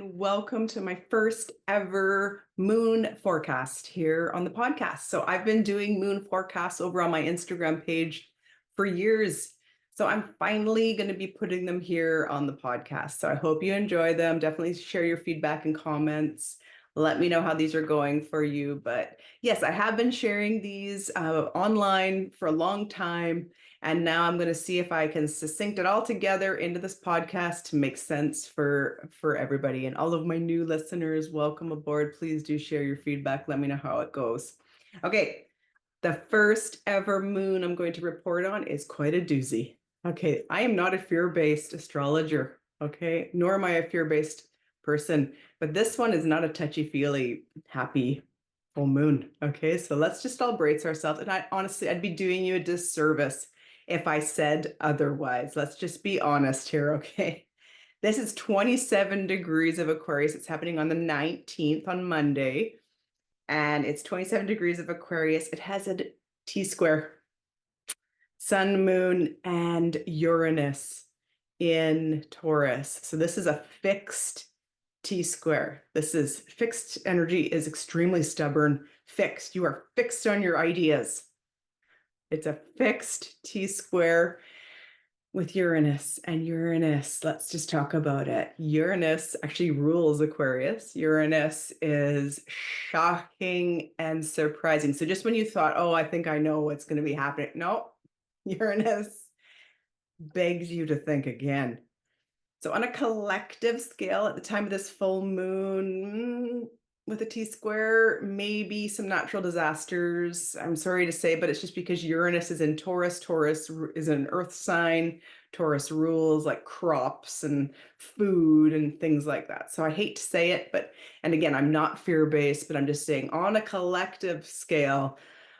and welcome to my first ever moon forecast here on the podcast. So I've been doing moon forecasts over on my Instagram page for years. So I'm finally going to be putting them here on the podcast. So I hope you enjoy them. Definitely share your feedback and comments. Let me know how these are going for you. But yes, I have been sharing these online for a long time. And now I'm going to see if I can succinct it all together into this podcast to make sense for everybody. And all of my new listeners, welcome aboard. Please do share your feedback. Let me know how it goes. Okay, the first ever moon I'm going to report on is quite a doozy. Okay, I am not a fear-based astrologer, okay, nor am I a fear-based person, but this one is not a touchy-feely, happy full moon. Okay, so let's just all brace ourselves. And I'd be doing you a disservice if I said otherwise. Let's just be honest here, okay? This is 27 degrees of Aquarius. It's happening on the 19th on Monday. And it's 27 degrees of Aquarius. It has a T-square. Sun, Moon, and Uranus in Taurus. So this is a fixed T-square. This is fixed energy, is extremely stubborn, fixed. You are fixed on your ideas. It's a fixed T-square with Uranus. And Uranus, let's just talk about it. Uranus actually rules Aquarius. Uranus is shocking and surprising. So just when you thought, oh, I think I know what's going to be happening. No, Uranus begs you to think again. So on a collective scale, at the time of this full moon with a T-square, maybe some natural disasters. I'm sorry to say, but it's just because Uranus is in Taurus. Taurus is an earth sign. Taurus rules like crops and food and things like that. So I hate to say it, and again, I'm not fear-based, but I'm just saying on a collective scale,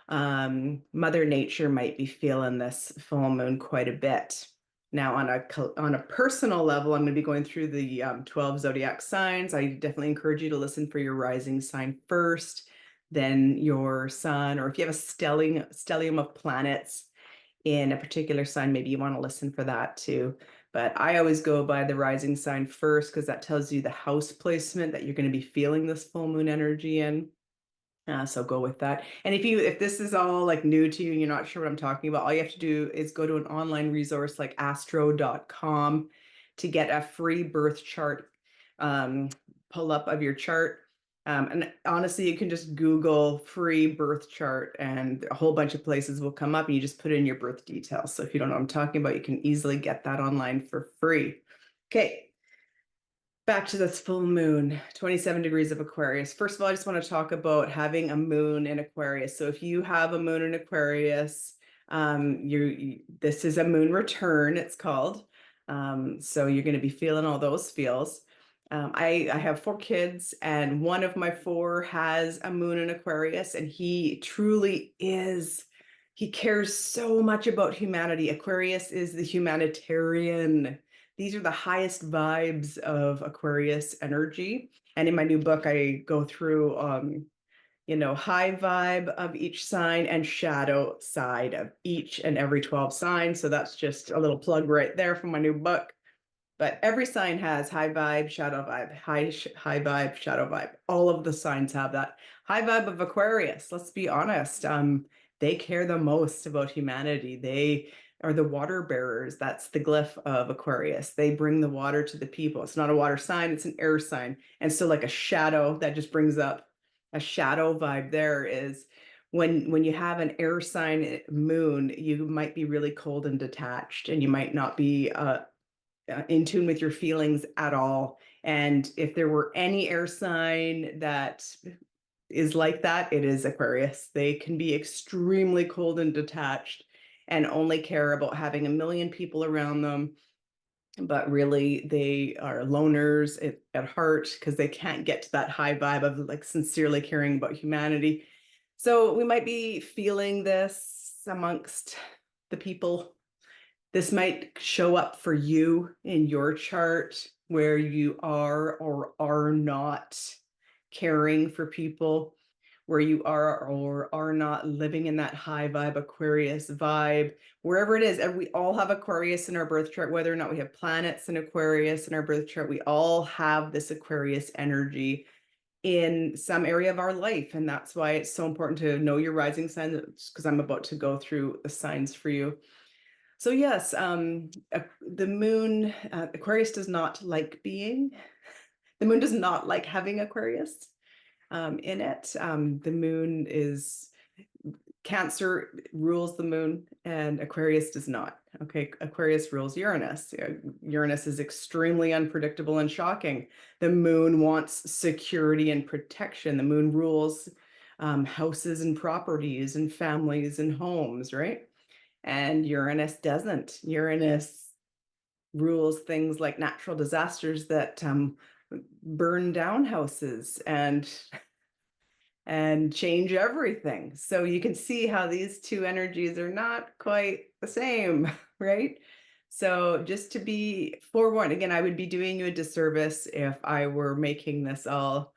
Mother Nature might be feeling this full moon quite a bit. Now, on a personal level, I'm going to be going through the 12 zodiac signs. I definitely encourage you to listen for your rising sign first, then your sun, or if you have a stellium of planets in a particular sign, maybe you want to listen for that too. But I always go by the rising sign first because that tells you the house placement that you're going to be feeling this full moon energy in. So go with that. And if this is all like new to you and you're not sure what I'm talking about, all you have to do is go to an online resource like astro.com to get a free birth chart pull up of your chart. And honestly, you can just Google free birth chart and a whole bunch of places will come up and you just put in your birth details. So if you don't know what I'm talking about, you can easily get that online for free. Okay. Back to this full moon, 27 degrees of Aquarius. First of all, I just want to talk about having a moon in Aquarius. So if you have a moon in Aquarius, this is a moon return, it's called. So you're going to be feeling all those feels. I have 4 kids, and one of my 4 has a moon in Aquarius, and he truly is. He cares so much about humanity. Aquarius is the humanitarian. These are the highest vibes of Aquarius energy. And in my new book, I go through, high vibe of each sign and shadow side of each and every 12 signs. So that's just a little plug right there from my new book. But every sign has high vibe, shadow vibe, high vibe, shadow vibe. All of the signs have that. High vibe of Aquarius, let's be honest. They care the most about humanity. They are the water bearers. That's the glyph of Aquarius. They bring the water to the people. It's not a water sign, it's an air sign. And so like a shadow, that just brings up a shadow vibe there is when you have an air sign moon, you might be really cold and detached, and you might not be in tune with your feelings at all. And if there were any air sign that is like that, it is Aquarius. They can be extremely cold and detached and only care about having a million people around them. But really, they are loners at heart because they can't get to that high vibe of like sincerely caring about humanity. So we might be feeling this amongst the people. This might show up for you in your chart where you are or are not caring for people, where you are or are not living in that high vibe Aquarius vibe, wherever it is. And we all have Aquarius in our birth chart, whether or not we have planets in Aquarius in our birth chart, we all have this Aquarius energy in some area of our life. And that's why it's so important to know your rising sign, because I'm about to go through the signs for you. So yes, the moon, Aquarius does not like the moon does not like having Aquarius in it. The moon is, Cancer rules the moon and Aquarius does not. Okay, Aquarius rules Uranus. Uranus is extremely unpredictable and shocking. The moon wants security and protection. The moon rules houses and properties and families and homes, right? And Uranus doesn't. Uranus rules things like natural disasters that burn down houses and change everything. So you can see how these two energies are not quite the same, right? So just to be forewarned, again, I would be doing you a disservice if I were making this all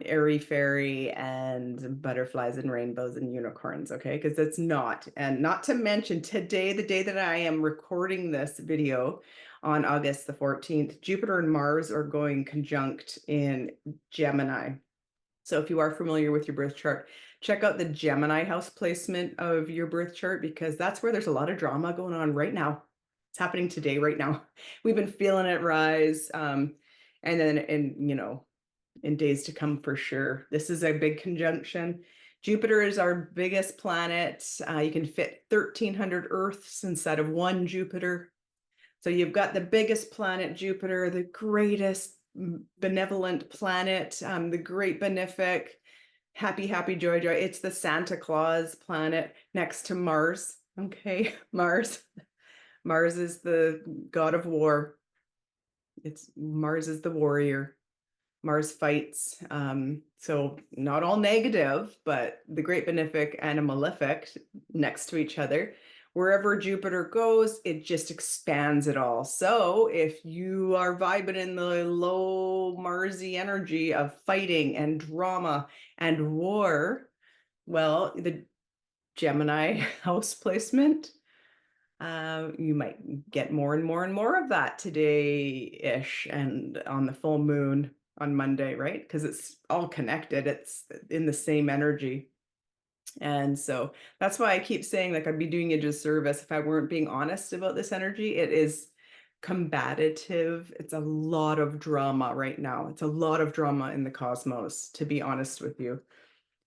airy fairy and butterflies and rainbows and unicorns, okay? Because it's not. And not to mention today, the day that I am recording this video on August the 14th, Jupiter and Mars are going conjunct in Gemini. So if you are familiar with your birth chart, check out the Gemini house placement of your birth chart, because that's where there's a lot of drama going on right now. It's happening today, right now. We've been feeling it rise. And then in days to come for sure. This is a big conjunction. Jupiter is our biggest planet. You can fit 1,300 Earths inside of one Jupiter. So you've got the biggest planet, Jupiter, the greatest benevolent planet, the great benefic, happy, joy. It's the Santa Claus planet next to Mars. Okay, Mars. Mars is the god of war. Mars is the warrior. Mars fights. So not all negative, but the great benefic and a malefic next to each other. Wherever Jupiter goes, it just expands it all. So if you are vibing in the low Marsy energy of fighting and drama and war, well, the Gemini house placement, you might get more and more of that today-ish and on the full moon on Monday, right? Because it's all connected. It's in the same energy. And so that's why I keep saying, like, I'd be doing a disservice if I weren't being honest about this energy. It is combative. It's a lot of drama right now. It's a lot of drama in the cosmos, to be honest with you.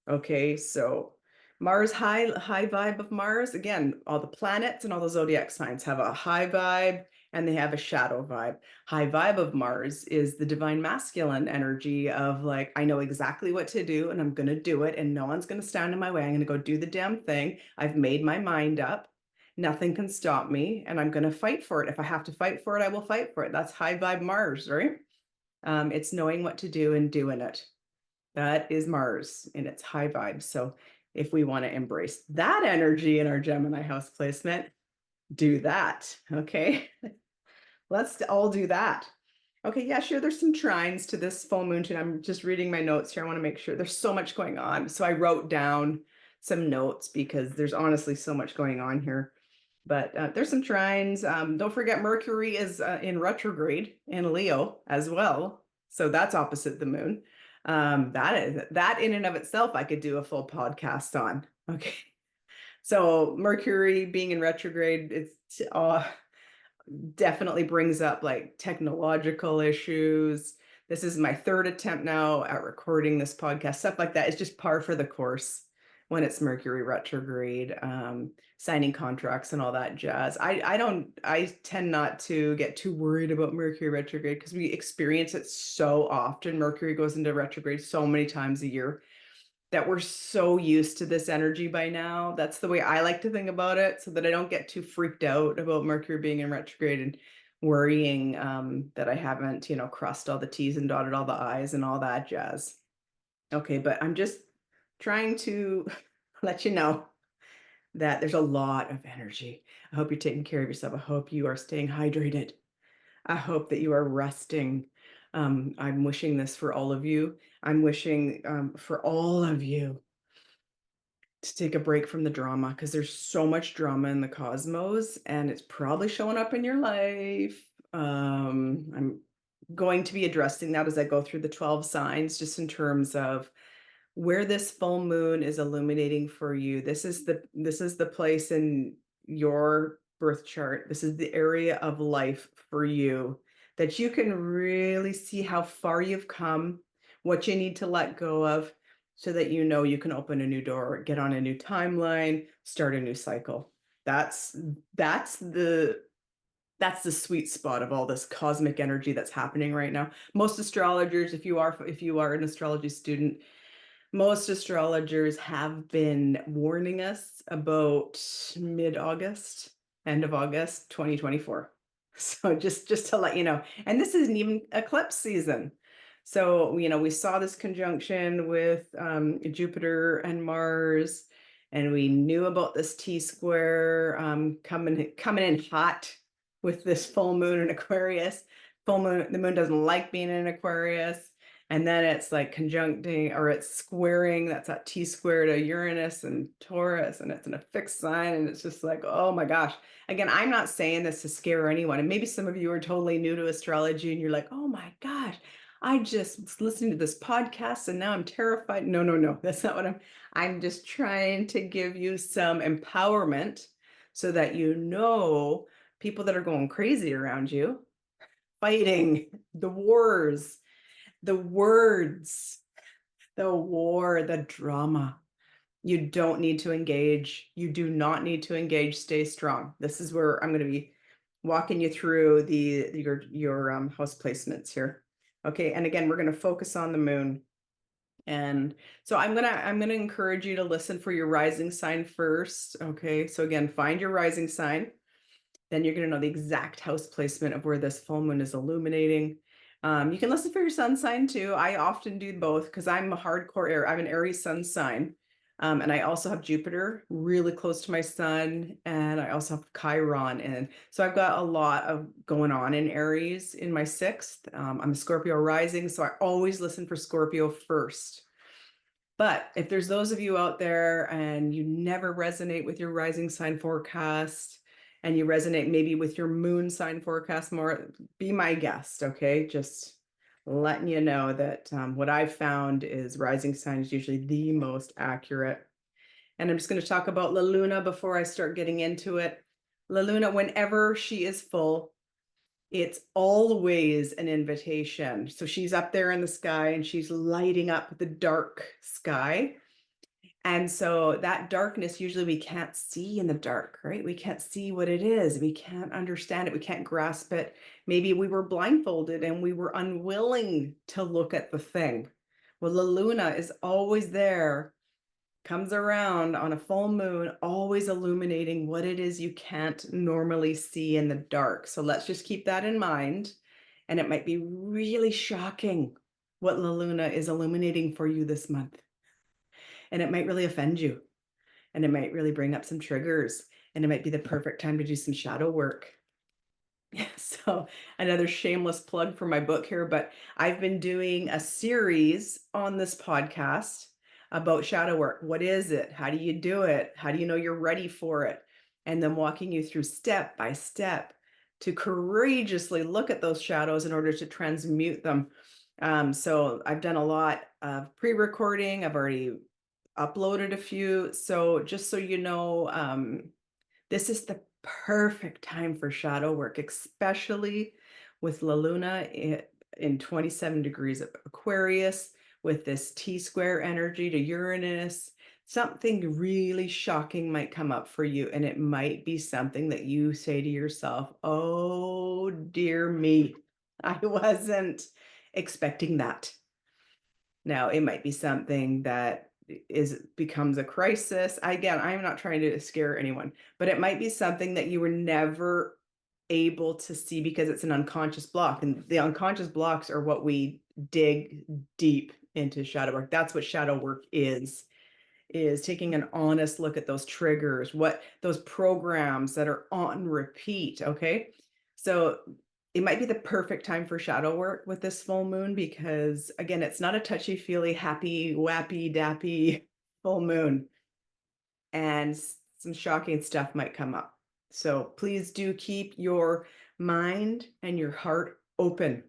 Okay, so Mars, high vibe of Mars. Again, all the planets and all the zodiac signs have a high vibe and they have a shadow vibe. High vibe of Mars is the divine masculine energy of, like, I know exactly what to do and I'm going to do it and no one's going to stand in my way. I'm going to go do the damn thing. I've made my mind up. Nothing can stop me and I'm going to fight for it. If I have to fight for it, I will fight for it. That's high vibe Mars, right? It's knowing what to do and doing it. That is Mars in its high vibe. So if we want to embrace that energy in our Gemini house placement, do that. Okay. Let's all do that. Okay. Yeah, sure. There's some trines to this full moon too. I'm just reading my notes here. I want to make sure there's so much going on. So I wrote down some notes because there's honestly so much going on here. But there's some trines. Don't forget Mercury is in retrograde in Leo as well. So that's opposite the moon. That in and of itself, I could do a full podcast on. Okay. So Mercury being in retrograde, it's definitely brings up like technological issues. This is my third attempt now at recording this podcast, stuff like that. It's just par for the course when it's Mercury retrograde, signing contracts and all that jazz. I tend not to get too worried about Mercury retrograde because we experience it so often. Mercury goes into retrograde so many times a year that we're so used to this energy by now. That's the way I like to think about it, so that I don't get too freaked out about Mercury being in retrograde and worrying that I haven't, crossed all the T's and dotted all the I's and all that jazz. Okay, but I'm just trying to let you know that there's a lot of energy. I hope you're taking care of yourself. I hope you are staying hydrated. I hope that you are resting. I'm wishing this for all of you. I'm wishing for all of you to take a break from the drama, because there's so much drama in the cosmos and it's probably showing up in your life. I'm going to be addressing that as I go through the 12 signs, just in terms of where this full moon is illuminating for you. This is the place in your birth chart. This is the area of life for you that you can really see how far you've come, what you need to let go of, so that you know you can open a new door, get on a new timeline, start a new cycle. That's the that's the sweet spot of all this cosmic energy that's happening right now. Most astrologers, if you are an astrology student, most astrologers have been warning us about mid-August, end of August 2024. So just to let you know, and this isn't even eclipse season. So, we saw this conjunction with Jupiter and Mars, and we knew about this T-square coming in hot with this full moon in Aquarius. The moon doesn't like being in Aquarius. And then it's like conjuncting, or it's squaring, that's that T square to Uranus and Taurus, and it's in a fixed sign. And it's just like, oh my gosh. Again, I'm not saying this to scare anyone. And maybe some of you are totally new to astrology and you're like, oh my gosh, I just was listening to this podcast and now I'm terrified. No, no, no, that's not what I'm just trying to give you some empowerment so that people that are going crazy around you, fighting the wars, the words, the war, the drama. You don't need to engage. You do not need to engage. Stay strong. This is where I'm going to be walking you through your house placements here. Okay, and again, we're going to focus on the moon. And so I'm gonna encourage you to listen for your rising sign first. Okay, so again, find your rising sign. Then you're going to know the exact house placement of where this full moon is illuminating. You can listen for your sun sign too. I often do both because I'm a hardcore air. I'm an Aries sun sign. And I also have Jupiter really close to my sun. And I also have Chiron. And so I've got a lot of going on in Aries in my sixth. I'm a Scorpio rising. So I always listen for Scorpio first. But if there's those of you out there and you never resonate with your rising sign forecast, and you resonate maybe with your moon sign forecast more, be my guest, okay? Just letting you know that what I've found is rising sign is usually the most accurate. And I'm just going to talk about La Luna before I start getting into it. La Luna, whenever she is full, it's always an invitation. So she's up there in the sky and she's lighting up the dark sky. And so that darkness, usually we can't see in the dark, right? We can't see what it is. We can't understand it. We can't grasp it. Maybe we were blindfolded and we were unwilling to look at the thing. Well, La Luna is always there, comes around on a full moon, always illuminating what it is you can't normally see in the dark. So let's just keep that in mind. And it might be really shocking what La Luna is illuminating for you this month. And it might really offend you, and it might really bring up some triggers, and it might be the perfect time to do some shadow work. So another shameless plug for my book here, but I've been doing a series on this podcast about shadow work. What is it? How do you do it? How do you know you're ready for it? And then walking you through step by step to courageously look at those shadows in order to transmute them. So I've done a lot of pre-recording. I've already uploaded a few. So just so you know, this is the perfect time for shadow work, especially with La Luna in 27 degrees of Aquarius, with this T-square energy to Uranus. Something really shocking might come up for you, and it might be something that you say to yourself, oh dear me, I wasn't expecting that. Now, it might be something that becomes a crisis. Again, I'm not trying to scare anyone, but it might be something that you were never able to see because it's an unconscious block. And the unconscious blocks are what we dig deep into shadow work. That's what shadow work is taking an honest look at those triggers, what those programs that are on repeat. Okay. So it might be the perfect time for shadow work with this full moon because, again, it's not a touchy-feely, happy, wappy, dappy full moon. And some shocking stuff might come up. So please do keep your mind and your heart open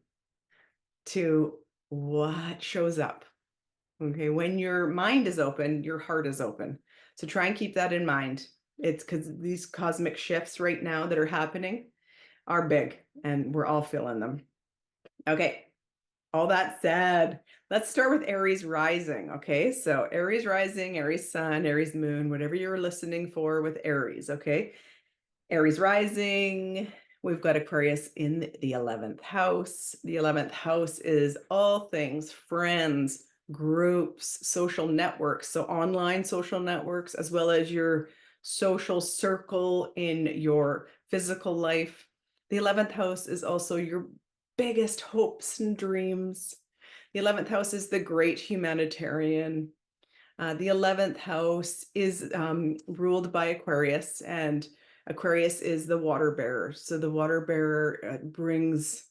to what shows up. Okay, when your mind is open, your heart is open. So try and keep that in mind. It's because these cosmic shifts right now that are happening are big and we're all feeling them. Okay, all that said, let's start with Aries rising. Okay, so Aries rising, Aries sun, Aries moon, whatever you're listening for with Aries. Okay, Aries rising, we've got Aquarius in the 11th house. The 11th house is all things friends, groups, social networks. So online social networks, as well as your social circle in your physical life. The 11th house is also your biggest hopes and dreams. The 11th house is the great humanitarian. The 11th house is ruled by Aquarius, and Aquarius is the water bearer. So the water bearer brings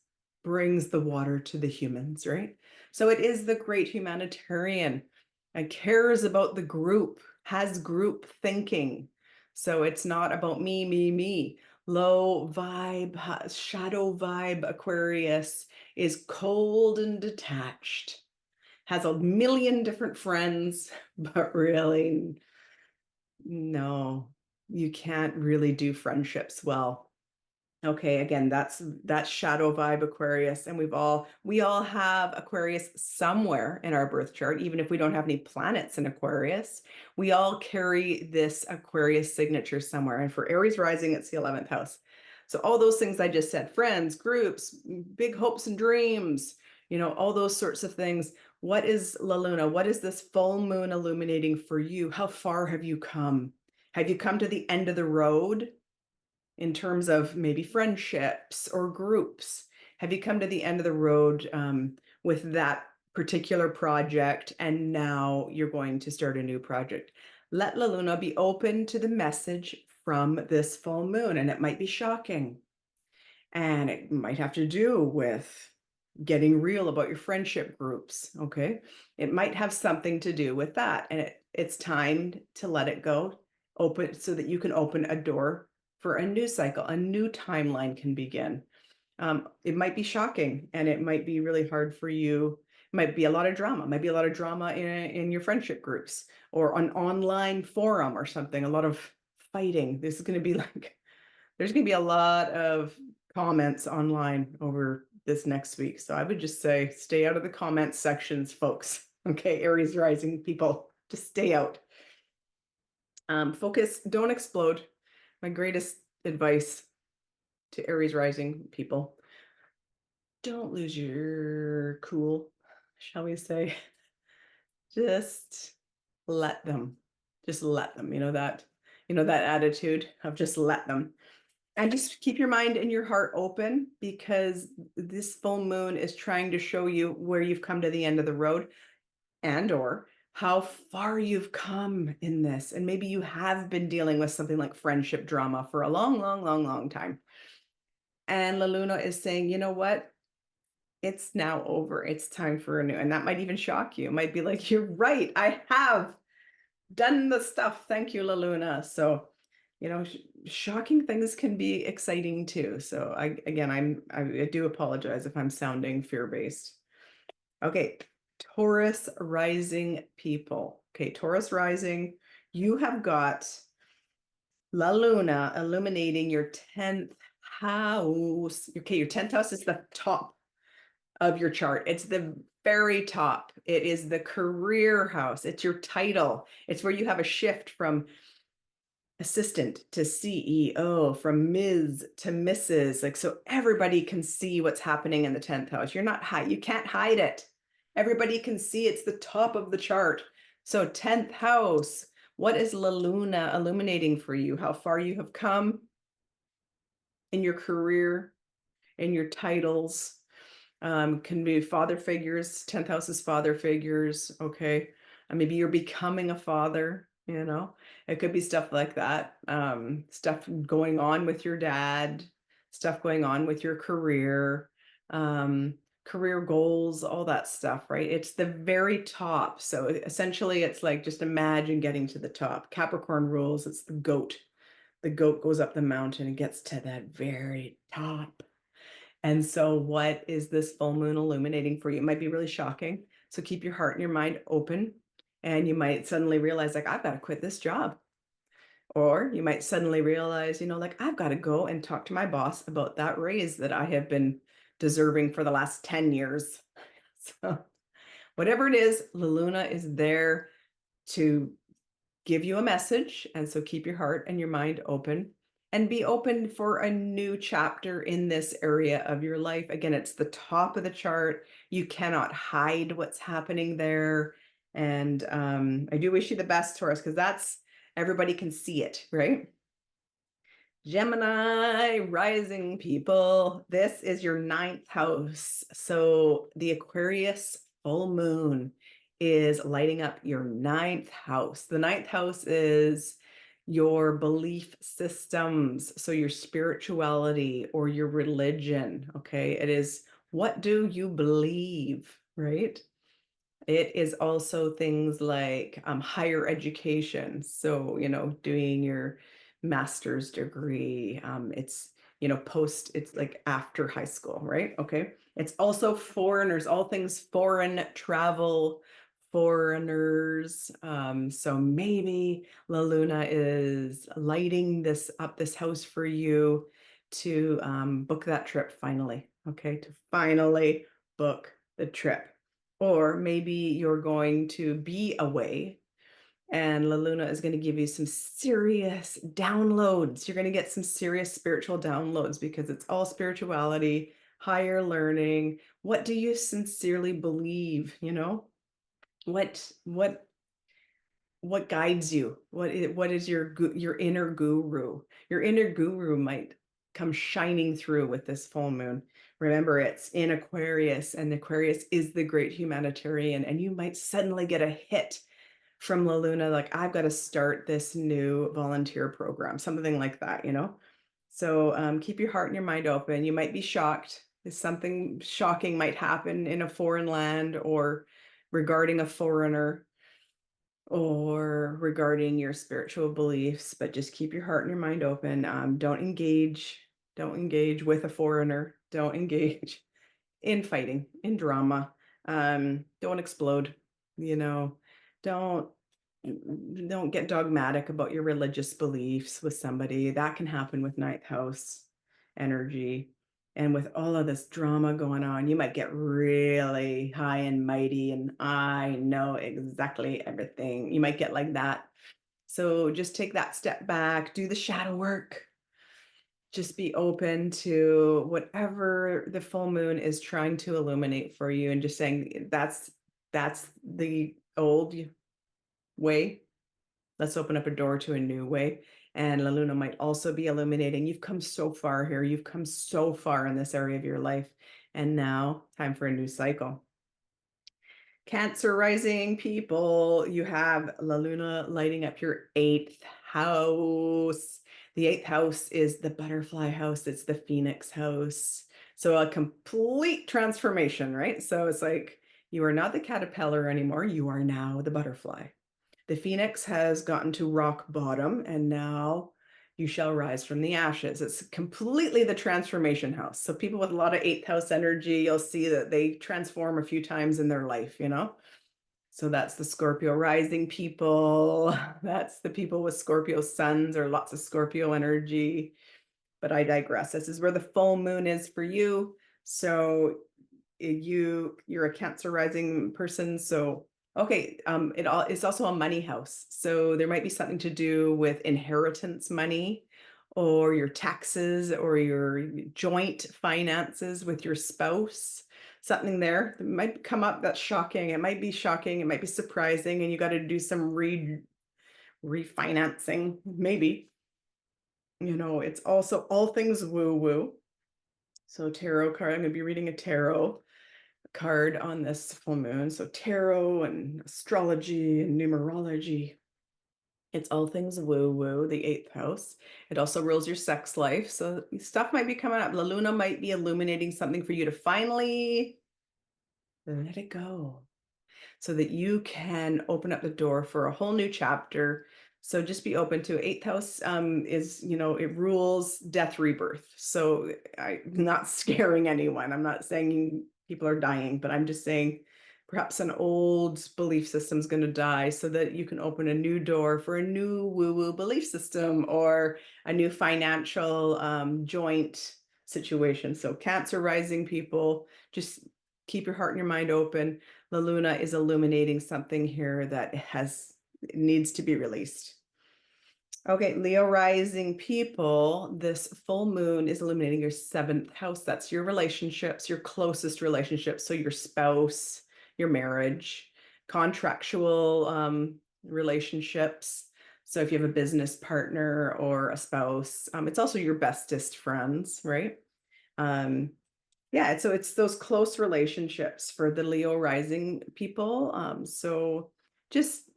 the water to the humans, right? So it is the great humanitarian and cares about the group, has group thinking. So it's not about me, me, me. Low vibe, shadow vibe Aquarius is cold and detached, has a million different friends, but really, no, you can't really do friendships well. Okay, again, that's shadow vibe Aquarius, and we all have Aquarius somewhere in our birth chart, even if we don't have any planets in Aquarius. We all carry this Aquarius signature somewhere, and for Aries rising, it's the 11th house. So all those things I just said, friends, groups, big hopes and dreams, all those sorts of things. What is La Luna? What is this full moon illuminating for you? How far have you come? Have you come to the end of the road? In terms of maybe friendships or groups? Have you come to the end of the road with that particular project and now you're going to start a new project? Let La Luna be open to the message from this full moon, and it might be shocking. And it might have to do with getting real about your friendship groups, okay? It might have something to do with that. And it's time to let it go, open so that you can open a door for a new cycle, a new timeline can begin. It might be shocking and it might be really hard for you. It might be a lot of drama, might be a lot of drama in your friendship groups or an online forum or something, a lot of fighting. This is going to be like, there's going to be a lot of comments online over this next week. So I would just say, stay out of the comment sections, folks. Okay, Aries rising people, just stay out. Focus, don't explode. My greatest advice to Aries rising people, don't lose your cool, shall we say. Just let them. Just let them. That attitude of just let them. And just keep your mind and your heart open, because this full moon is trying to show you where you've come to the end of the road and or how far you've come in this. And maybe you have been dealing with something like friendship drama for a long, long, long, long time. And La Luna is saying, you know what? It's now over. It's time for a new. And that might even shock you. It might be like, you're right. I have done the stuff. Thank you, La Luna. So, shocking things can be exciting too. So I do apologize if I'm sounding fear-based. Okay, Taurus rising people. Okay, Taurus rising, you have got La Luna illuminating your 10th house. Okay, your 10th house is the top of your chart. It's the very top. It is the career house. It's your title. It's where you have a shift from assistant to CEO, from Ms. to Mrs. Like, so everybody can see what's happening in the 10th house. You can't hide it. Everybody can see it's the top of the chart. So 10th house, what is La Luna illuminating for you? How far you have come in your career, in your titles. Can be father figures. 10th house is father figures. Okay. And maybe you're becoming a father, it could be stuff like that. Stuff going on with your dad, stuff going on with your career, career goals, all that stuff, right? It's the very top. So essentially, it's like just imagine getting to the top. Capricorn rules, it's the goat. The goat goes up the mountain and gets to that very top. And so, what is this full moon illuminating for you? It might be really shocking. So, keep your heart and your mind open. And you might suddenly realize, like, I've got to quit this job. Or you might suddenly realize, like, I've got to go and talk to my boss about that raise that I have been deserving for the last 10 years. So, whatever it is, La Luna is there to give you a message. And so keep your heart and your mind open and be open for a new chapter in this area of your life. Again, it's the top of the chart. You cannot hide what's happening there. And I do wish you the best, Taurus, because that's everybody can see it, right? Gemini rising people, this is your 9th house. So the Aquarius full moon is lighting up your 9th house. The 9th house is your belief systems, so your spirituality or your religion, okay? It is, what do you believe, right? It is also things like higher education. So, doing your master's degree. It's like after high school, right? Okay. It's also foreigners, all things foreign travel, foreigners. So maybe La Luna is lighting this house for you to book that trip finally. Okay. To finally book the trip. Or maybe you're going to be away and La Luna is going to give you some serious downloads. You're going to get some serious spiritual downloads because it's all spirituality, higher learning. What do you sincerely believe? What guides you? What is your inner guru? Your inner guru might come shining through with this full moon. Remember, it's in Aquarius, and Aquarius is the great humanitarian, and you might suddenly get a hit from La Luna, like, I've got to start this new volunteer program, something like that, So keep your heart and your mind open. You might be shocked. Something shocking might happen in a foreign land or regarding a foreigner or regarding your spiritual beliefs, but just keep your heart and your mind open. Don't engage with a foreigner. Don't engage in fighting, in drama. Don't explode, don't get dogmatic about your religious beliefs with somebody. That can happen with 9th house energy. And with all of this drama going on, you might get really high and mighty and I know exactly everything. You might get like that. So just take that step back, do the shadow work. Just be open to whatever the full moon is trying to illuminate for you and just saying that's the old way. Let's open up a door to a new way. And La Luna might also be illuminating. You've come so far here. You've come so far in this area of your life. And now, time for a new cycle. Cancer rising people, you have La Luna lighting up your 8th house. The 8th house is the butterfly house. It's the phoenix house. So a complete transformation, right? So it's like you are not the caterpillar anymore. You are now the butterfly. The phoenix has gotten to rock bottom, and now you shall rise from the ashes. It's completely the transformation house. So people with a lot of 8th house energy, you'll see that they transform a few times in their life, So that's the Scorpio rising people. That's the people with Scorpio suns or lots of Scorpio energy. But I digress. This is where the full moon is for you. So you're a Cancer rising person. So okay, it's also a money house. So there might be something to do with inheritance money or your taxes or your joint finances with your spouse. Something there that might come up that's shocking. It might be shocking. It might be surprising, and you got to do some refinancing, maybe. It's also all things woo-woo. So tarot card, I'm going to be reading a tarot card on this full moon. So tarot and astrology and numerology. It's all things woo-woo, the 8th house. It also rules your sex life. So stuff might be coming up. La Luna might be illuminating something for you to finally let it go so that you can open up the door for a whole new chapter. So just be open to 8th house is, it rules death rebirth. So I'm not scaring anyone. I'm not saying people are dying, but I'm just saying perhaps an old belief system is going to die so that you can open a new door for a new woo-woo belief system or a new financial joint situation. So Cancer rising people, just keep your heart and your mind open. La Luna is illuminating something here that needs to be released. Okay, Leo rising people, this full moon is illuminating your 7th house. That's your relationships, your closest relationships. So your spouse, your marriage, contractual relationships. So if you have a business partner or a spouse, it's also your bestest friends, right? Yeah, so it's those close relationships for the Leo rising people. So just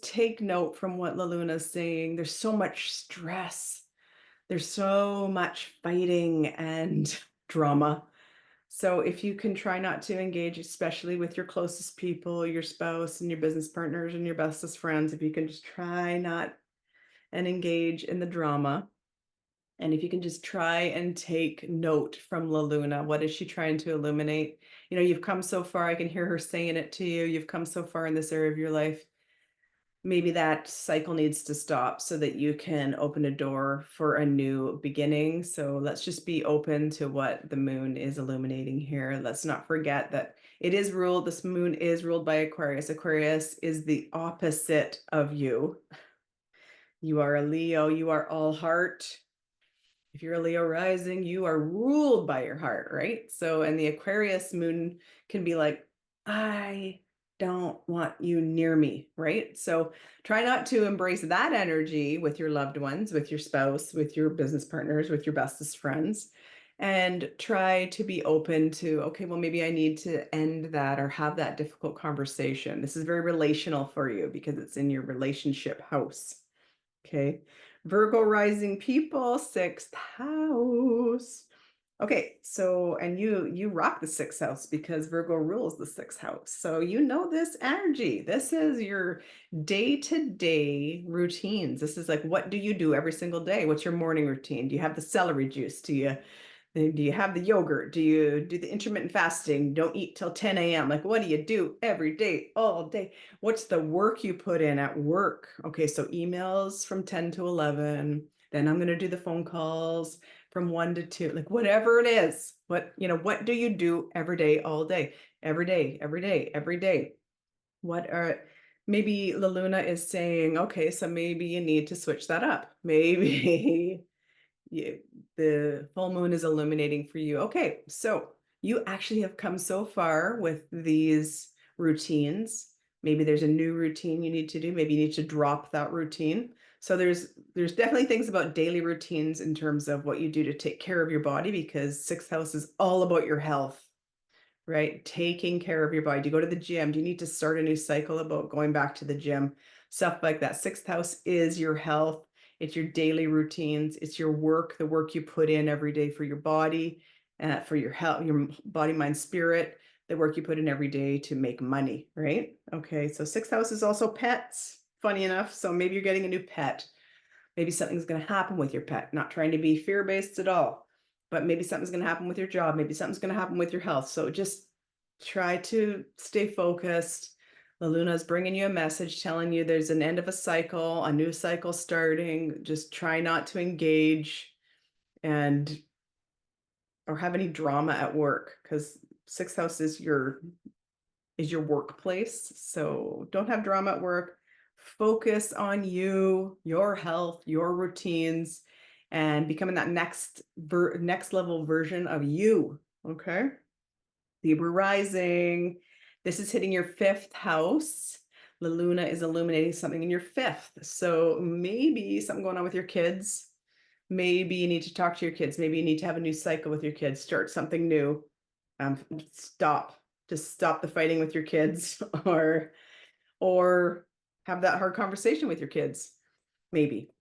take note from what La Luna is saying. There's so much stress. There's so much fighting and drama. So if you can try not to engage, especially with your closest people, your spouse and your business partners and your bestest friends, if you can just try not and engage in the drama. And if you can just try and take note from La Luna, what is she trying to illuminate? You've come so far. I can hear her saying it to you. You've come so far in this area of your life. Maybe that cycle needs to stop so that you can open a door for a new beginning. So let's just be open to what the moon is illuminating here. Let's not forget that this moon is ruled by Aquarius. Aquarius is the opposite of you. You are a Leo. You are all heart. If you're a Leo rising, you are ruled by your heart, right? So, and the Aquarius moon can be like, I don't want you near me, right? So try not to embrace that energy with your loved ones, with your spouse, with your business partners, with your bestest friends, and try to be open to, okay, well, maybe I need to end that or have that difficult conversation. This is very relational for you because it's in your relationship house. Okay. Virgo rising people, 6th house. Okay, so and you rock the 6th house because Virgo rules the 6th house. So you know this energy. This is your day-to-day routines. This is like, what do you do every single day? What's your morning routine? Do you have the celery juice? Do you have the yogurt? Do you do the intermittent fasting? Don't eat till 10 a.m. Like, what do you do every day, all day? What's the work you put in at work? Okay, so emails from 10 to 11. Then I'm going to do the phone calls from 1 to 2, like whatever it is. What do you do every day, all day, every day, every day, every day? Maybe La Luna is saying, okay, so maybe you need to switch that up. Maybe the full moon is illuminating for you. Okay, so you actually have come so far with these routines. Maybe there's a new routine you need to do. Maybe you need to drop that routine. So there's definitely things about daily routines in terms of what you do to take care of your body, because 6th house is all about your health, right? Taking care of your body. Do you go to the gym? Do you need to start a new cycle about going back to the gym? Stuff like that. 6th house is your health. It's your daily routines. It's your work, the work you put in every day for your body, for your health, your body, mind, spirit, the work you put in every day to make money, right? Okay, so 6th house is also pets, funny enough. So maybe you're getting a new pet. Maybe something's going to happen with your pet. Not trying to be fear-based at all, but maybe something's going to happen with your job. Maybe something's going to happen with your health. So just try to stay focused. La Luna is bringing you a message telling you there's an end of a cycle, a new cycle starting. Just try not to engage or have any drama at work, because 6th house is your workplace. So don't have drama at work. Focus on you, your health, your routines, and becoming that next level version of you. Okay. Libra rising. This is hitting your 5th house. La Luna is illuminating something in your 5th. So maybe something going on with your kids. Maybe you need to talk to your kids. Maybe you need to have a new cycle with your kids, start something new. Just stop the fighting with your kids, or have that hard conversation with your kids, maybe.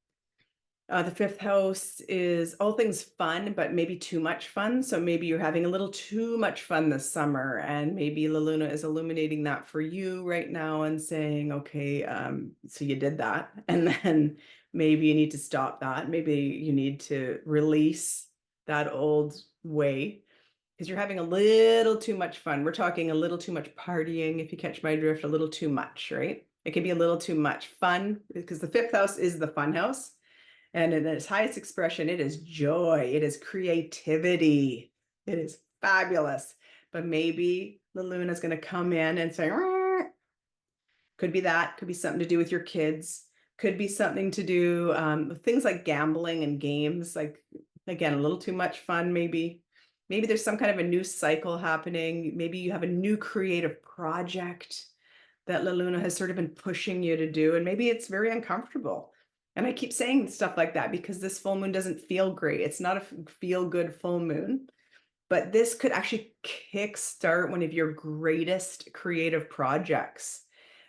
The fifth house is all things fun, but maybe too much fun. So maybe you're having a little too much fun this summer, and maybe La Luna is illuminating that for you right now and saying, okay, so you did that. And then maybe you need to stop that. Maybe you need to release that old way because you're having a little too much fun. We're talking a little too much partying, if you catch my drift, a little too much, right? It can be a little too much fun because the fifth house is the fun house. And in its highest expression, it is joy, it is creativity, it is fabulous. But maybe the Luna is going to come in and say, "Rrr." Could be that, could be something to do with your kids, could be something to do with things like gambling and games, like, again, a little too much fun, maybe. Maybe there's some kind of a new cycle happening. Maybe you have a new creative project that La Luna has sort of been pushing you to do, and maybe it's very uncomfortable. And I keep saying stuff like that because this full moon doesn't feel great. It's not a feel good full moon, but this could actually kickstart one of your greatest creative projects.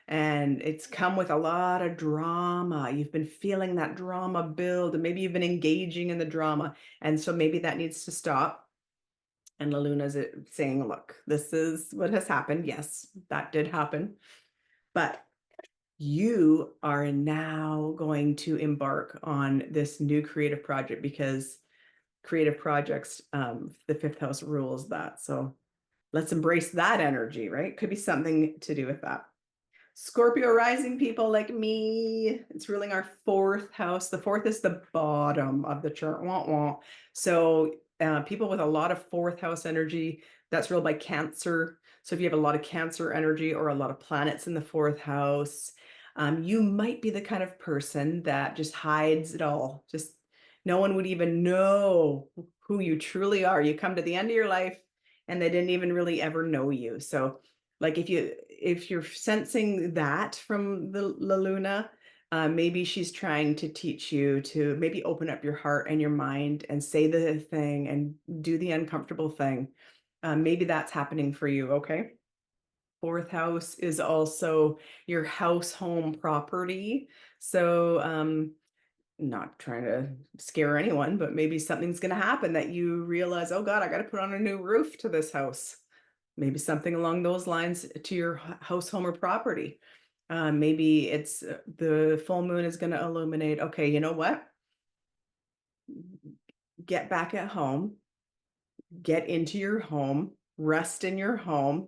And it's come with a lot of drama. You've been feeling that drama build, and maybe you've been engaging in the drama. And so maybe that needs to stop. And La Luna is saying, look, this is what has happened. Yes, that did happen. But you are now going to embark on this new creative project because creative projects, the fifth house rules that. So let's embrace that energy, right? Could be something to do with that. Scorpio rising people like me, it's ruling our fourth house. The fourth is the bottom of the chart. Wah, wah. So people with a lot of fourth house energy, that's ruled by Cancer. So if you have a lot of Cancer energy or a lot of planets in the fourth house, you might be the kind of person that just hides it all. Just no one would even know who you truly are. You come to the end of your life and they didn't even really ever know you. So like if you're sensing that from the La Luna, maybe she's trying to teach you to maybe open up your heart and your mind and say the thing and do the uncomfortable thing. Maybe that's happening for you, okay? Fourth house is also your house, home, property. So not trying to scare anyone, but maybe something's going to happen that you realize, oh God, I got to put on a new roof to this house. Maybe something along those lines to your house, home, or property. Maybe it's the full moon is going to illuminate, okay, you know what? Get back at home, get into your home, rest in your home,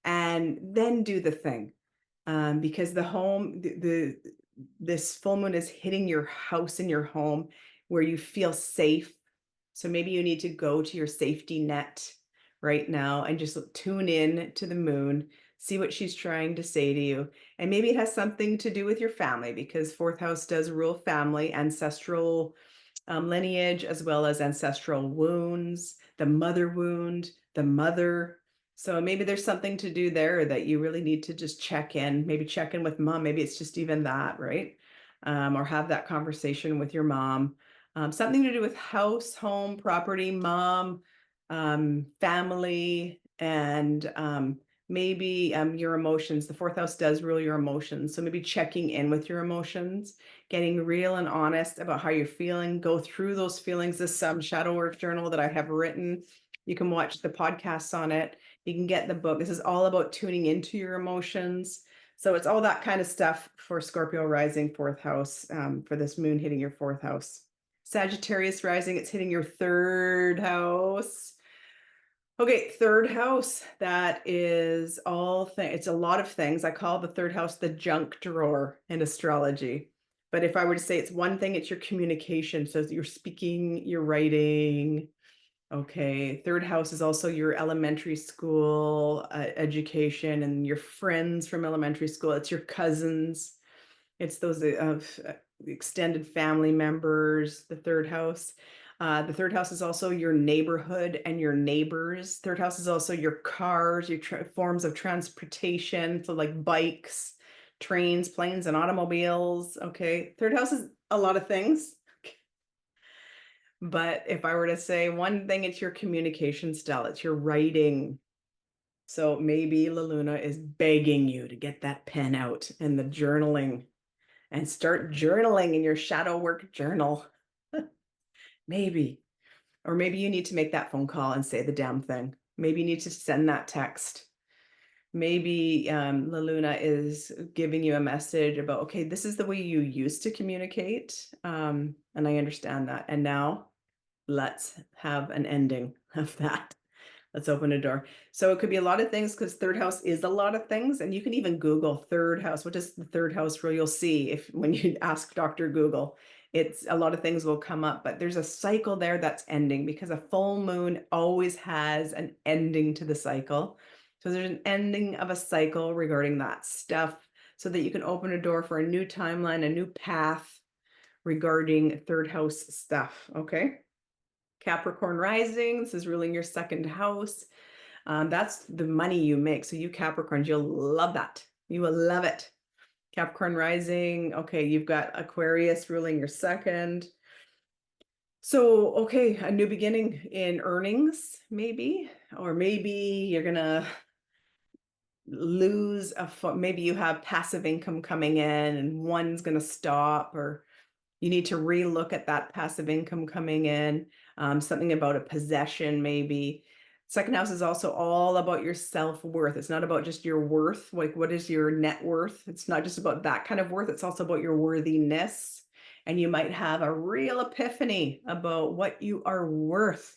and then do the thing. Because the home, this full moon is hitting your house and your home where you feel safe. So maybe you need to go to your safety net right now and just tune in to the moon, see what she's trying to say to you. And maybe it has something to do with your family because fourth house does rule family, ancestral lineage, as well as ancestral wounds, the mother wound, the mother. So maybe there's something to do there that you really need to just check in, maybe check in with mom. Maybe it's just even that, right? Or have that conversation with your mom. Something to do with house, home, property, mom, family, and maybe your emotions. The fourth house does rule your emotions. So maybe checking in with your emotions, getting real and honest about how you're feeling, go through those feelings. This shadow work journal that I have written. You can watch the podcasts on it. You can get the book. This is all about tuning into your emotions. So it's all that kind of stuff for Scorpio rising fourth house, for this moon hitting your fourth house. Sagittarius rising, it's hitting your third house. Okay, third house, that is all things. It's a lot of things. I call the third house the junk drawer in astrology. But if I were to say it's one thing, it's your communication. So you're speaking, you're writing. Okay, third house is also your elementary school education and your friends from elementary school. It's your cousins. It's those extended family members, the third house. The third house is also your neighborhood and your neighbors. Third house is also your cars, your forms of transportation. So like bikes, trains, planes, and automobiles. Okay, third house is a lot of things. But if I were to say one thing, it's your communication style, it's your writing. So maybe La Luna is begging you to get that pen out and the journaling and start journaling in your shadow work journal. Maybe. Or maybe you need to make that phone call and say the damn thing. Maybe you need to send that text. Maybe La Luna is giving you a message about, okay, this is the way you used to communicate. And I understand that. And now let's have an ending of that. Let's open a door. So it could be a lot of things, because third house is a lot of things. And you can even Google third house. What does the third house rule? You'll see if when you ask Dr. Google, it's a lot of things will come up, but there's a cycle there that's ending, because a full moon always has an ending to the cycle. So there's an ending of a cycle regarding that stuff, so that you can open a door for a new timeline, a new path regarding third house stuff. Okay. Capricorn rising, this is ruling your second house. That's the money you make. So you Capricorns, you'll love that. You will love it. Capricorn rising. Okay, you've got Aquarius ruling your second. So, okay, a new beginning in earnings, maybe, or maybe you're gonna lose maybe you have passive income coming in and one's gonna stop, or you need to relook at that passive income coming in. Something about a possession, maybe. Second house is also all about your self-worth. It's not about just your worth. Like, what is your net worth? It's not just about that kind of worth. It's also about your worthiness. And you might have a real epiphany about what you are worth.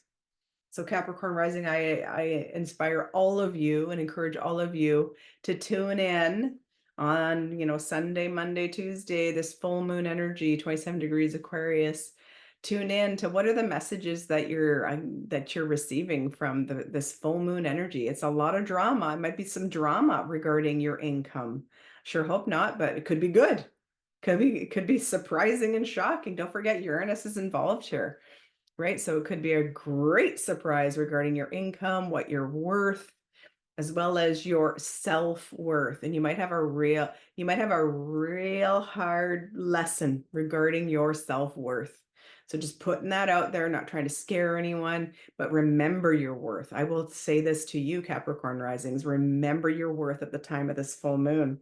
So Capricorn rising, I inspire all of you and encourage all of you to tune in on, Sunday, Monday, Tuesday, this full moon energy, 27 degrees Aquarius. Tune in to what are the messages that you're receiving from this full moon energy. It's a lot of drama. It might be some drama regarding your income. Sure hope not, but it could be good. It could be surprising and shocking. Don't forget Uranus is involved here. Right? So it could be a great surprise regarding your income, what you're worth, as well as your self-worth. And you might have a real hard lesson regarding your self-worth. So just putting that out there, not trying to scare anyone, but remember your worth. I will say this to you, Capricorn risings, remember your worth at the time of this full moon.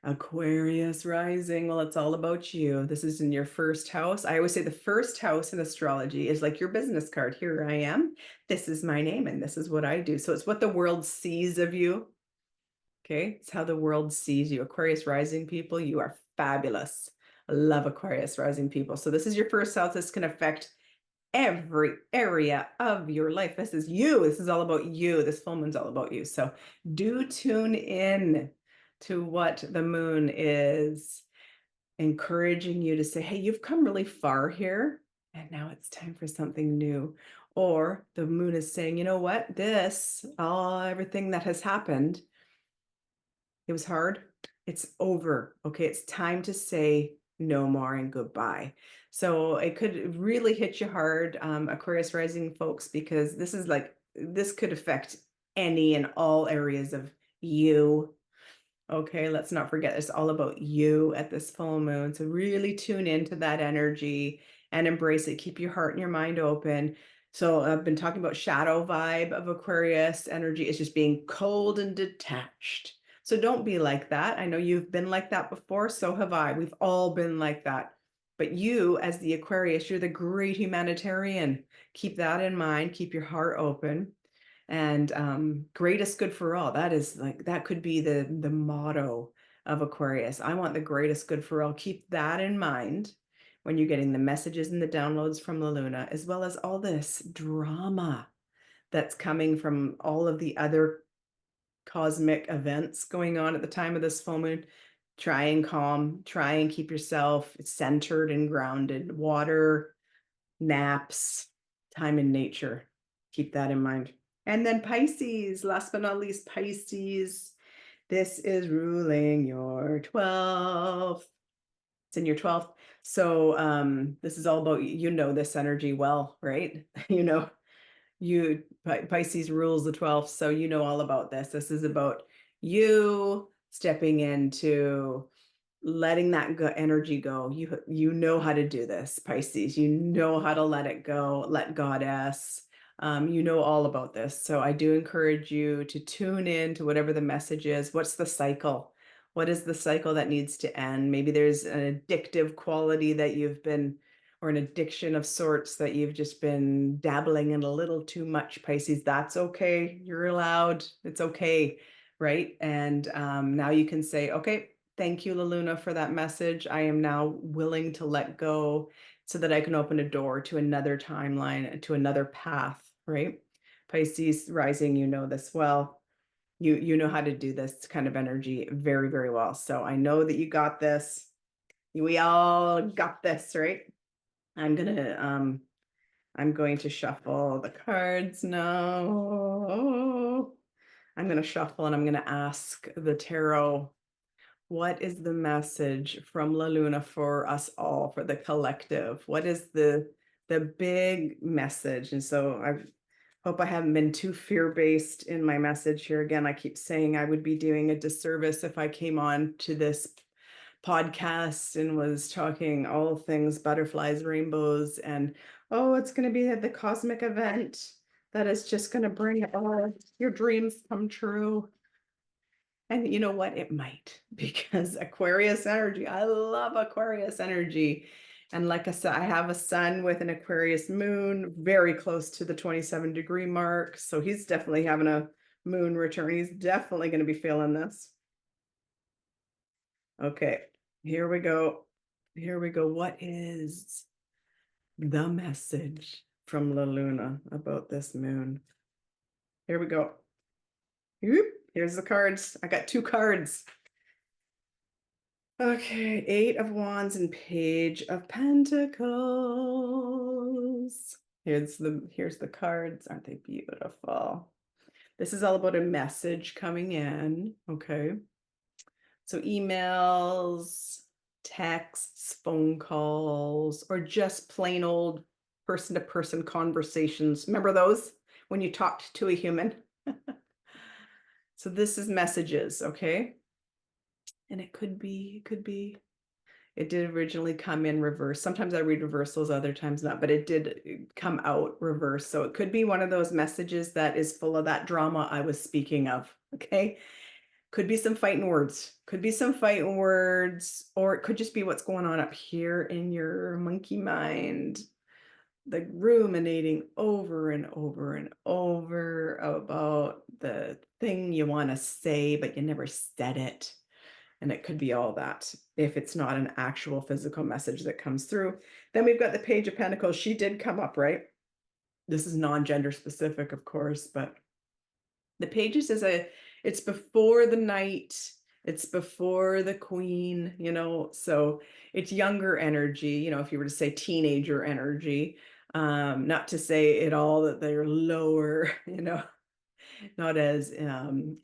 Aquarius rising, well, it's all about you. This is in your first house. I always say the first house in astrology is like your business card. Here I am. This is my name and this is what I do. So it's what the world sees of you. Okay, it's how the world sees you. Aquarius rising people, you are fabulous. I love Aquarius rising people. So this is your first house. This can affect every area of your life. This is you. This is all about you. This full moon's all about you. So do tune in to what the moon is encouraging you to say, hey, you've come really far here, and now it's time for something new. Or the moon is saying, you know what, everything that has happened, it was hard, it's over. Okay, it's time to say no more and goodbye. So it could really hit you hard, Aquarius rising folks, because this could affect any and all areas of you. Okay, let's not forget it's all about you at this full moon. So really tune into that energy and embrace it. Keep your heart and your mind open. So I've been talking about shadow vibe of Aquarius energy. It's just being cold and detached. So don't be like that. I know you've been like that before. So have I. We've all been like that. But you, as the Aquarius, you're the great humanitarian. Keep that in mind. Keep your heart open. And greatest good for all. That could be the motto of Aquarius. I want the greatest good for all. Keep that in mind when you're getting the messages and the downloads from the Luna, as well as all this drama that's coming from all of the other cosmic events going on at the time of this full moon. Try and calm, try and keep yourself centered and grounded. Water, naps, time in nature. Keep that in mind. And then Pisces, last but not least, Pisces. This is ruling your 12th. It's in your 12th. So this is all about, this energy well, right? Pisces rules the 12th. So you know all about this. This is about you stepping into letting that energy go. You know how to do this, Pisces. You know how to let it go, let Goddess. You know all about this. So I do encourage you to tune in to whatever the message is. What's the cycle? What is the cycle that needs to end? Maybe there's an addictive quality that you've been, or an addiction of sorts that you've just been dabbling in a little too much, Pisces. That's okay. You're allowed. It's okay. Right. And now you can say, okay, thank you, La Luna, for that message. I am now willing to let go so that I can open a door to another timeline, to another path. Right. Pisces rising, you know this well. You know how to do this kind of energy very, very well. So I know that you got this. We all got this, right? I'm going to shuffle the cards now. I'm going to shuffle and I'm going to ask the tarot, what is the message from La Luna for us all, for the collective? What is the big message? And so I hope I haven't been too fear-based in my message here. Again, I keep saying I would be doing a disservice if I came on to this podcast and was talking all things butterflies, rainbows, and oh, it's going to be the cosmic event that is just going to bring all your dreams come true. And you know what? It might, because Aquarius energy, I love Aquarius energy. And like I said, I have a sun with an Aquarius moon very close to the 27-degree mark. So he's definitely having a moon return. He's definitely going to be feeling this. Okay, here we go. Here we go. What is the message from La Luna about this moon? Here we go. Here's the cards. I got 2 cards. Okay, 8 of Wands and Page of Pentacles. Here's the cards. Aren't they beautiful? This is all about a message coming in. Okay. So emails, texts, phone calls, or just plain old person-to-person conversations. Remember those when you talked to a human? So this is messages, okay? And it did originally come in reverse. Sometimes I read reversals, other times not, but it did come out reverse. So it could be one of those messages that is full of that drama I was speaking of, okay? Could be some fighting words, or it could just be what's going on up here in your monkey mind, the ruminating over and over and over about the thing you want to say, but you never said it. And it could be all that if it's not an actual physical message that comes through. Then we've got the Page of Pentacles. She did come up, right? This is non-gender specific, of course, but the Pages it's before the knight, it's before the queen, so it's younger energy, if you were to say teenager energy, not to say at all that they're lower, not as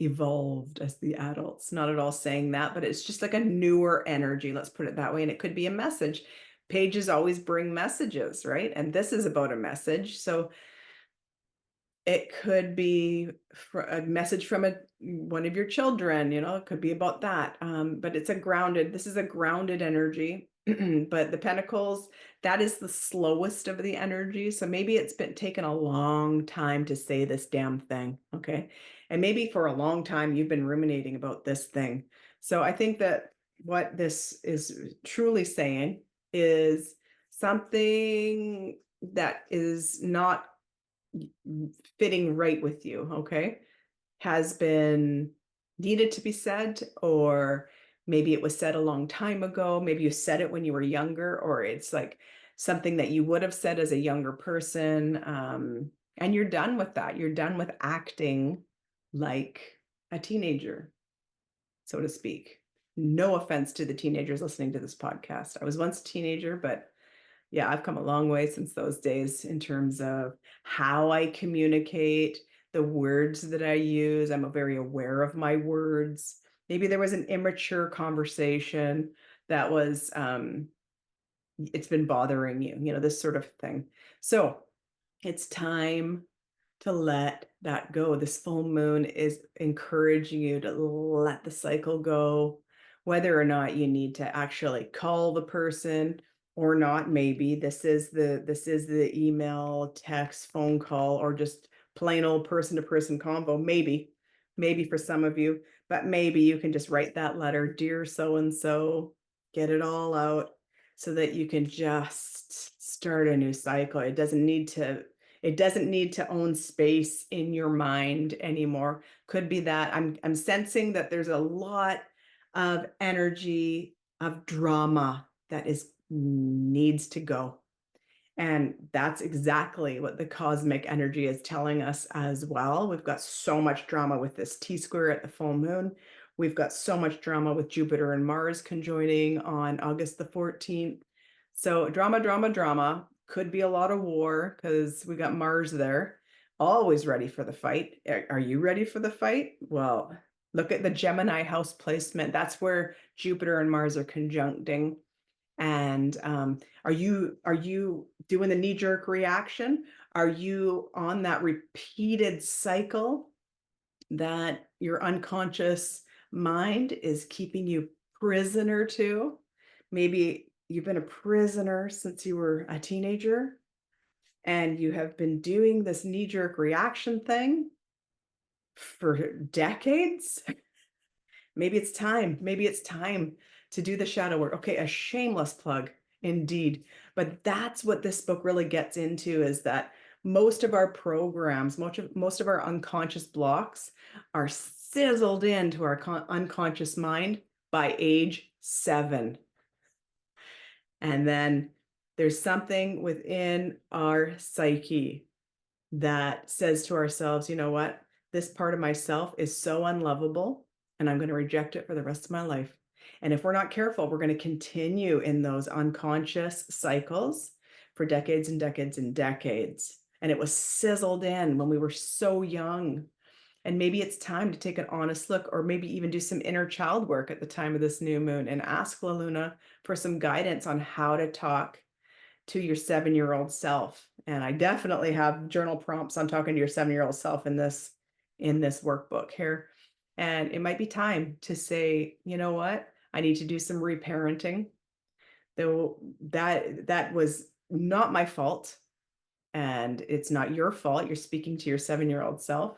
evolved as the adults, not at all saying that, but it's just like a newer energy, let's put it that way. And it could be a message. Pages always bring messages, right? And this is about a message. So it could be a message from one of your children, it could be about that. But this is a grounded energy. But the Pentacles, that is the slowest of the energy. So maybe it's been taken a long time to say this damn thing. Okay. And maybe for a long time, you've been ruminating about this thing. So I think that what this is truly saying is something that is not fitting right with you, okay, has been needed to be said, or maybe it was said a long time ago. Maybe you said it when you were younger, or it's like something that you would have said as a younger person. And you're done with that. You're done with acting like a teenager, so to speak. No offense to the teenagers listening to this podcast. I was once a teenager, but yeah, I've come a long way since those days in terms of how I communicate, the words that I use. I'm very aware of my words. Maybe there was an immature conversation that was, it's been bothering you, this sort of thing. So it's time to let that go. This full moon is encouraging you to let the cycle go, whether or not you need to actually call the person or not. Maybe this is the email, text, phone call, or just plain old person-to-person convo. Maybe for some of you, but maybe you can just write that letter, dear so and so, get it all out so that you can just start a new cycle. It doesn't need to own space in your mind anymore. Could be that I'm sensing that there's a lot of energy of drama that is needs to go. And that's exactly what the cosmic energy is telling us as well. We've got so much drama with this T square at the full moon. We've got so much drama with Jupiter and Mars conjoining on August the 14th. So drama, drama, drama. Could be a lot of war because we got Mars there. Always ready for the fight. Are you ready for the fight? Well, look at the Gemini house placement. That's where Jupiter and Mars are conjuncting. And are you doing the knee-jerk reaction? Are you on that repeated cycle that your unconscious mind is keeping you prisoner to? Maybe you've been a prisoner since you were a teenager and you have been doing this knee-jerk reaction thing for decades. Maybe it's time. Maybe it's time to do the shadow work. Okay, a shameless plug indeed. But that's what this book really gets into, is that most of our programs, most of our unconscious blocks are sizzled into our unconscious mind by age 7. And then there's something within our psyche that says to ourselves, you know what? This part of myself is so unlovable and I'm going to reject it for the rest of my life. And if we're not careful, we're going to continue in those unconscious cycles for decades and decades and decades. And it was sizzled in when we were so young. And maybe it's time to take an honest look, or maybe even do some inner child work at the time of this new moon and ask La Luna for some guidance on how to talk to your 7-year-old self. And I definitely have journal prompts on talking to your 7-year-old self in this workbook here. And it might be time to say, you know what? I need to do some reparenting. Though that was not my fault. And it's not your fault. You're speaking to your 7-year-old self.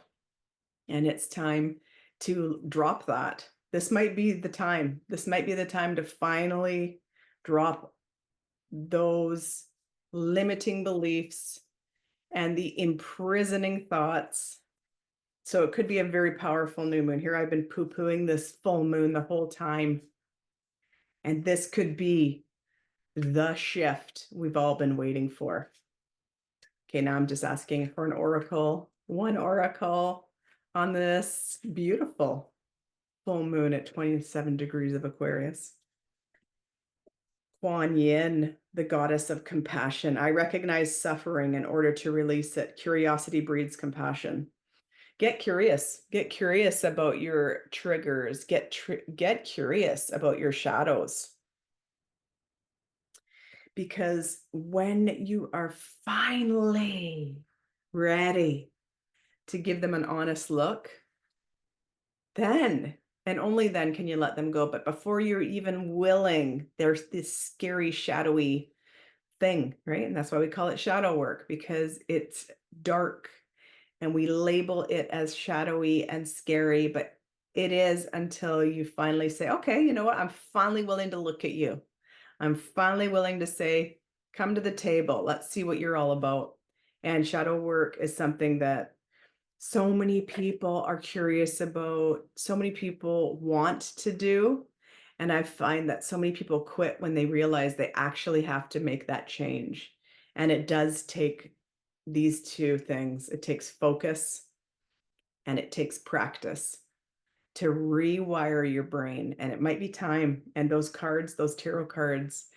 And it's time to drop that. This might be the time. This might be the time to finally drop those limiting beliefs and the imprisoning thoughts. So it could be a very powerful new moon. Here I've been poo-pooing this full moon the whole time. And this could be the shift we've all been waiting for. Okay, now I'm just asking for an oracle, one oracle on this beautiful full moon at 27 degrees of Aquarius. Kuan Yin, the goddess of compassion. I recognize suffering in order to release it. Curiosity breeds compassion. Get curious. Get curious about your triggers. Get curious about your shadows. Because when you are finally ready to give them an honest look, then and only then can you let them go. But before you're even willing, there's this scary, shadowy thing, right? And that's why we call it shadow work, because it's dark and we label it as shadowy and scary, but it is until you finally say, okay, you know what? I'm finally willing to look at you. I'm finally willing to say, come to the table. Let's see what you're all about. And shadow work is something that so many people are curious about, so many people want to do. And I find that so many people quit when they realize they actually have to make that change. And it does take these two things. It takes focus and it takes practice to rewire your brain. And it might be time. And those cards, those tarot cards,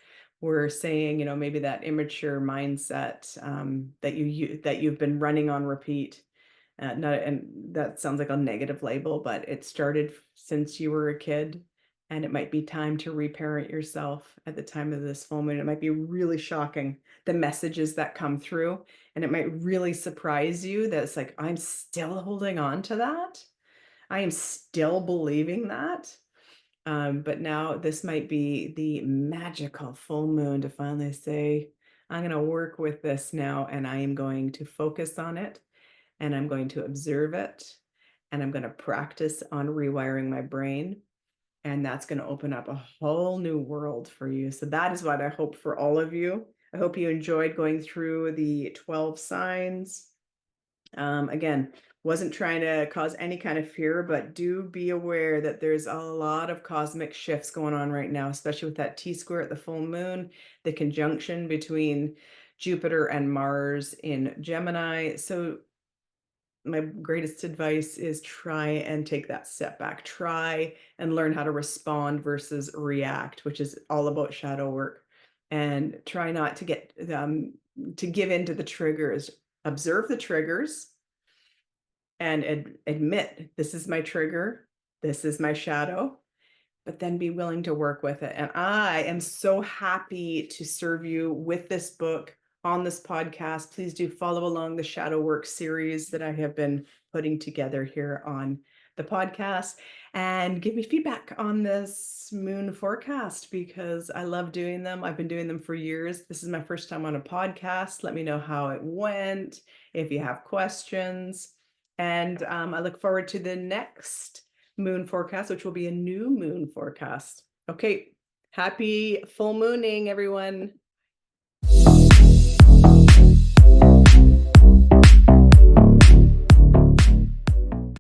were saying, you know, maybe that immature mindset that you've been running on repeat. And that sounds like a negative label, but it started since you were a kid, and it might be time to reparent yourself at the time of this full moon. It might be really shocking, the messages that come through, and it might really surprise you that it's like, I'm still holding on to that. I am still believing that. But now this might be the magical full moon to finally say, I'm going to work with this now, and I am going to focus on it, and I'm going to observe it, and I'm going to practice on rewiring my brain. And that's going to open up a whole new world for you. So that is what I hope for all of you. I hope you enjoyed going through the 12 signs. Again, wasn't trying to cause any kind of fear, but do be aware that there's a lot of cosmic shifts going on right now, especially with that T-square at the full moon, the conjunction between Jupiter and Mars in Gemini. So my greatest advice is try and take that step back. Try and learn how to respond versus react, which is all about shadow work. And try not to get to give in to the triggers. Observe the triggers and admit this is my trigger, this is my shadow, but then be willing to work with it. And I am so happy to serve you with this book on this podcast. Please do follow along the Shadow Work series that I have been putting together here on the podcast, and give me feedback on this moon forecast because I love doing them. I've been doing them for years. This is my first time on a podcast. Let me know how it went, if you have questions. And I look forward to the next moon forecast, which will be a new moon forecast. Okay, happy full mooning, everyone.